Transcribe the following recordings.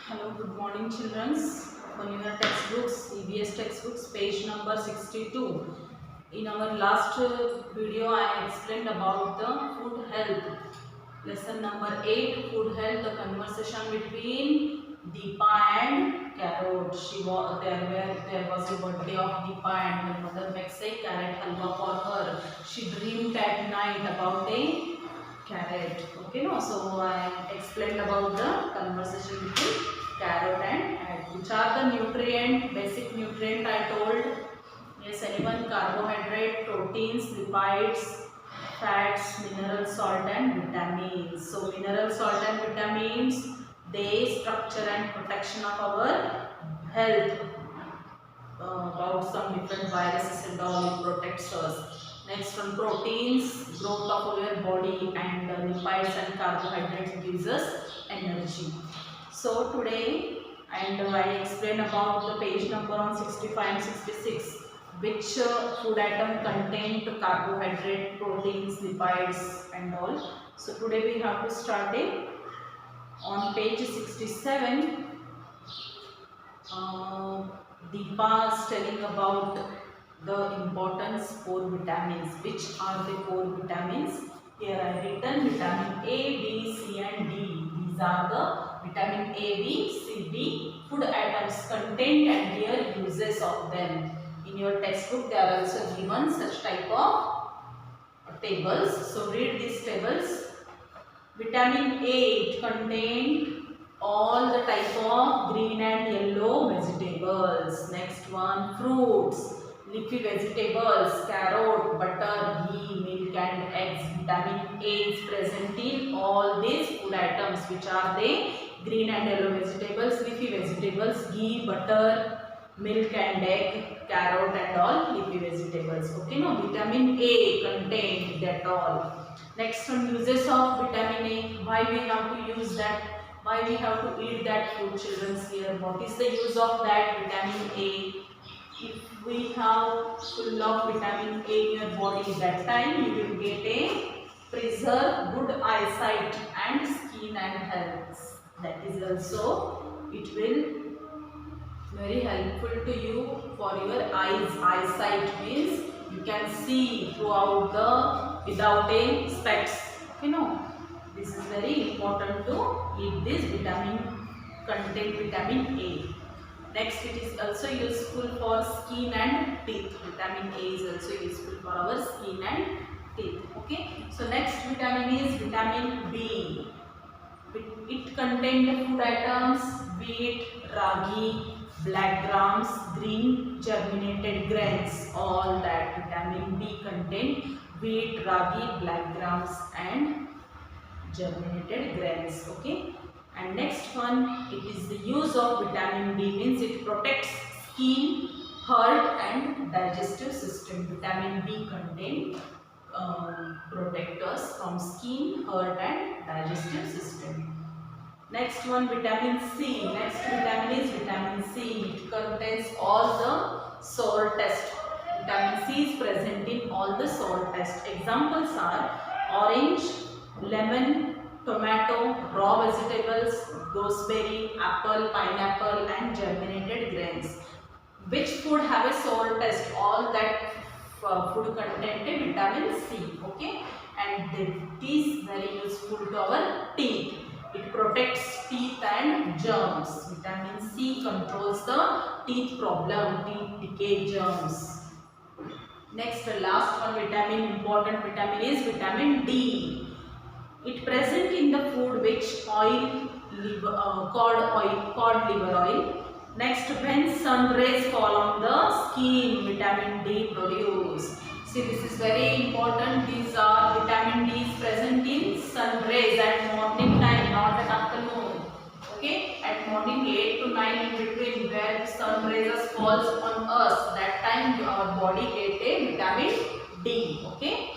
Hello, good morning, children. On your textbooks, EBS textbooks, page number 62. In our last video, I explained about the food health. Lesson number 8, food health. The conversation between Deepa and Carrot. There was a birthday of Deepa, and her mother makes a carrot halwa for her. She dreamed at night about a carrot. Okay, no. So I explained about the conversation between carrot and egg. Which are the nutrient, basic nutrient I told. Yes, anyone? Carbohydrate, proteins, lipids, fats, mineral salt and vitamins. So mineral salt and vitamins, they structure and protection of our health. About some different viruses and all, it protects us. Next one, proteins, growth of our body, and lipids and carbohydrates gives us energy. So today, and I explain about the page number on 65 and 66, which food item contain carbohydrate, proteins, lipids and all. So today we have to start it on page 67. Deepa is telling about the importance for vitamins. Which are the four vitamins? Here I written vitamin A, B, C and D. These are the vitamin A, B, C, D food items contained and their uses of them. In your textbook they are also given such type of tables. So read these tables. Vitamin A contained all the type of green and yellow vegetables. Next one, fruits, leafy vegetables, carrot, butter, ghee, milk and eggs. Vitamin A is present in all these food items. Which are they? Green and yellow vegetables, leafy vegetables, ghee, butter, milk and egg, carrot and all leafy vegetables. Okay, no, vitamin A contained that all. Next one, uses of vitamin A. Why we have to use that? Why we have to eat that food, children? Here, what is the use of that vitamin A? If we have full of vitamin A in your body, that time you will get a preserve good eyesight and skin and health. That is also, it will very helpful to you for your eyes. Eyesight means you can see throughout the without a specs. You know, this is very important to eat this vitamin, contain vitamin A. Next, it is also useful for skin and teeth. Vitamin A is also useful for our skin and teeth. Okay. So next vitamin is vitamin B. It contains the food items wheat, ragi, black grams, green germinated grains. All that vitamin B contain wheat, ragi, black grams and germinated grains. Okay. And next one, it is the use of vitamin B means it protects skin, heart and digestive system. Vitamin B contain protect us from skin, heart and digestive system. Next one, vitamin C. Next vitamin is vitamin C. It contains all the salt test. Vitamin C is present in all the salt test. Examples are orange, lemon, tomato, raw vegetables, gooseberry, apple, pineapple and germinated grains. Which food have a salt test? All that food contain vitamin C. Okay, and it is very useful to our teeth. It protects teeth and germs. Vitamin C controls the teeth problem, teeth decay germs. Next, the last one vitamin, important vitamin is vitamin D. It present in the food which oil, cod liver oil. Next, when sun rays fall on the skin, vitamin D produced. See, this is very important. These are vitamin D is present in sun rays at morning time, not at afternoon. Okay, at morning 8 to 9 in between, where the sun rays falls on us, that time our body get a vitamin D. Okay.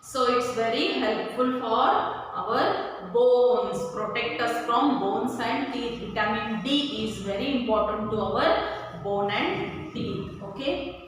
So it's very helpful for our bones, protect us from bones and teeth. Vitamin D is very important to our bone and teeth. Okay.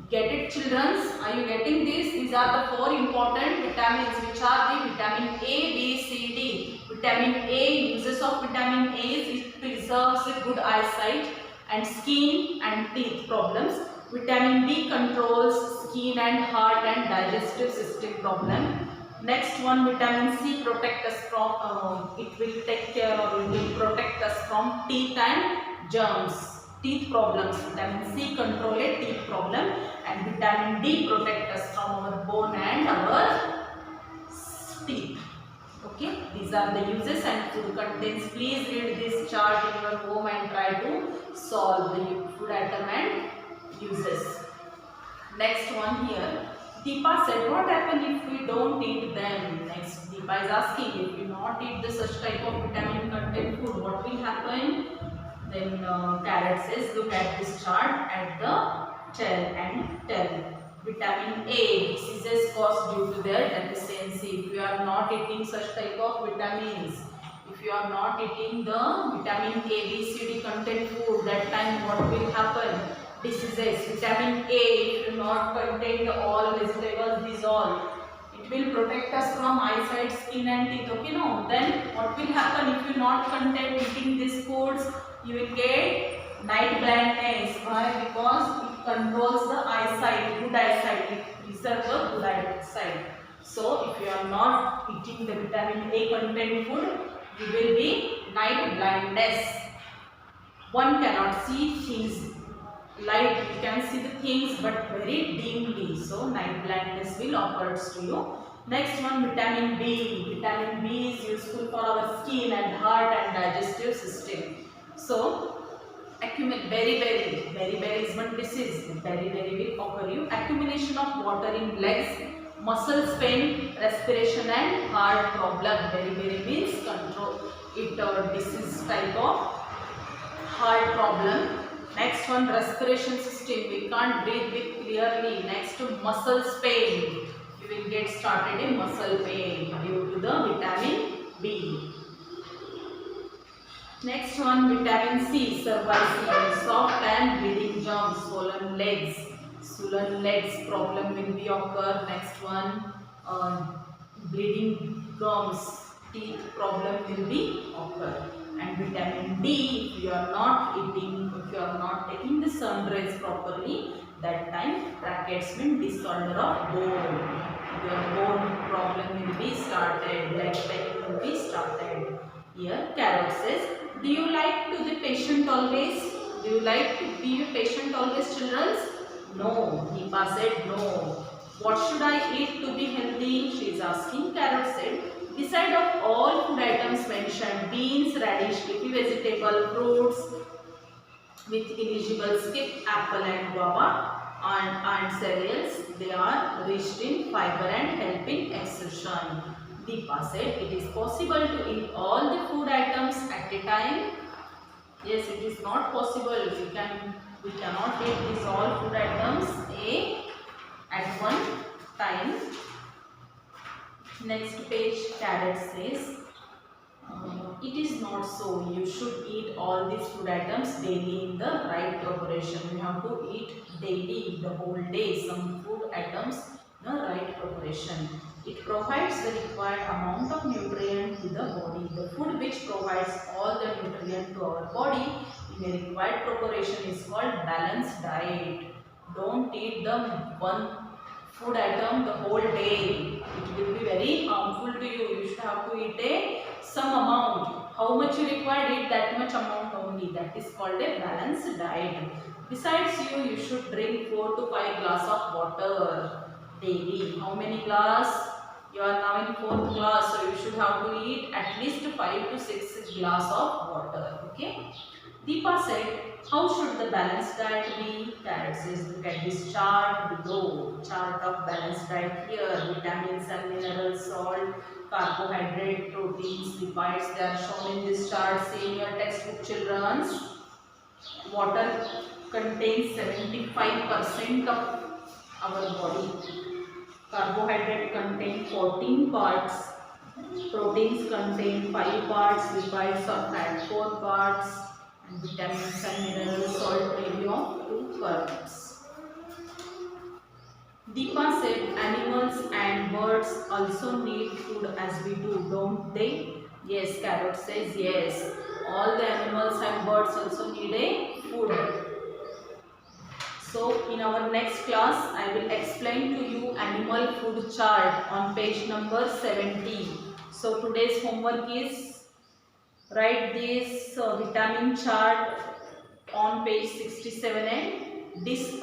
Get it, children? Are you getting this? These are the four important vitamins, which are the vitamin A, B, C, D. Vitamin A, uses of vitamin A is preserves a good eyesight and skin and teeth problems. Vitamin B controls skin and heart and digestive system problem. Next one, vitamin C protect us from, it will take care or it will protect us from teeth and germs, teeth problems. Vitamin C control a teeth problem and vitamin D protect us from our bone and our teeth. Okay, these are the uses and food contents. Please read this chart in your home and try to solve the food item and uses. Next one here. Deepa said, what happens if we don't eat them? Next, Deepa is asking, if we not eat the such type of vitamin content food, what will happen? Then Carrot says, look at this chart at the tell. Vitamin A, diseases caused due to their deficiency. If you are not eating such type of vitamins, if you are not eating the vitamin A, B, C, D content food, that time what will happen? Diseases. Vitamin A, if you not contain all vegetables, dissolve. It will protect us from eyesight, skin and teeth. Okay, no? Then what will happen if you not contain eating these foods? You will get night blindness. Why? Because it controls the eyesight, good eyesight. It preserves the good eyesight. So if you are not eating the vitamin A content food, you will be night blindness. One cannot see things. Light, you can see the things but very dimly. So night blindness will occur to you. Next one, vitamin B. Vitamin B is useful for our skin and heart and digestive system. So beriberi disease, beriberi will occur you. Accumulation of water in legs, muscles pain, respiration and heart problem. Beriberi means control it disease type of heart problem. Next one, respiration system. We can't breathe clearly. Next to muscles pain. You will get started in muscle pain due to the vitamin B. Next one, vitamin C, cervicin, soft and bleeding germs, swollen legs. Swollen legs problem will be occur. Next one, bleeding gums, teeth problem will be occur. And vitamin D, if you are not eating, if you are not taking the sun rays properly, that time brackets mean disorder of bone. Your bone problem will be started, leg pain will be started. Here Carrot says, do you like to be patient always? Do you like to be a patient always, children? No. Deepa said no. What should I eat to be healthy? She is asking. Carrot said, beside of all food items mentioned, beans, radish, leafy vegetable, fruits with eligible skip, apple and guava and cereals, they are rich in fiber and help in exertion. Deepa said, it is possible to eat all the food items at a time. Yes, it is not possible. We cannot eat these all food items at one time. Next page, Carrot says, it is not so. You should eat all these food items daily in the right proportion. You have to eat daily, the whole day, some food items in the right proportion. It provides the required amount of nutrient to the body. The food which provides all the nutrient to our body in a required proportion is called balanced diet. Don't eat the one food item the whole day. It will be very harmful to you. You should have to eat some amount. How much you require, eat that much amount only. That is called a balanced diet. Besides, you should drink 4 to 5 glass of water daily. How many glass? You are now in 4th class, so you should have to eat at least 5 to 6 glass of water. Okay. Deepa said, how should the balanced diet be? Carrot says, look at this chart below. Chart of balanced diet here. Vitamins and minerals, salt, carbohydrate, proteins, lipids, they are shown in this chart. See in your textbook, children. Water contains 75% of our body. Carbohydrate contain 14 parts. Proteins contain 5 parts. Lipids or fat 4 parts. And vitamins and minerals, salt maybe of 2 parts. Deepa said, animals and birds also need food as we do, don't they? Yes, Carrot says yes. All the animals and birds also need a food. So in our next class, I will explain to you animal food chart on page number 70. So today's homework is write this vitamin chart on page 67 and this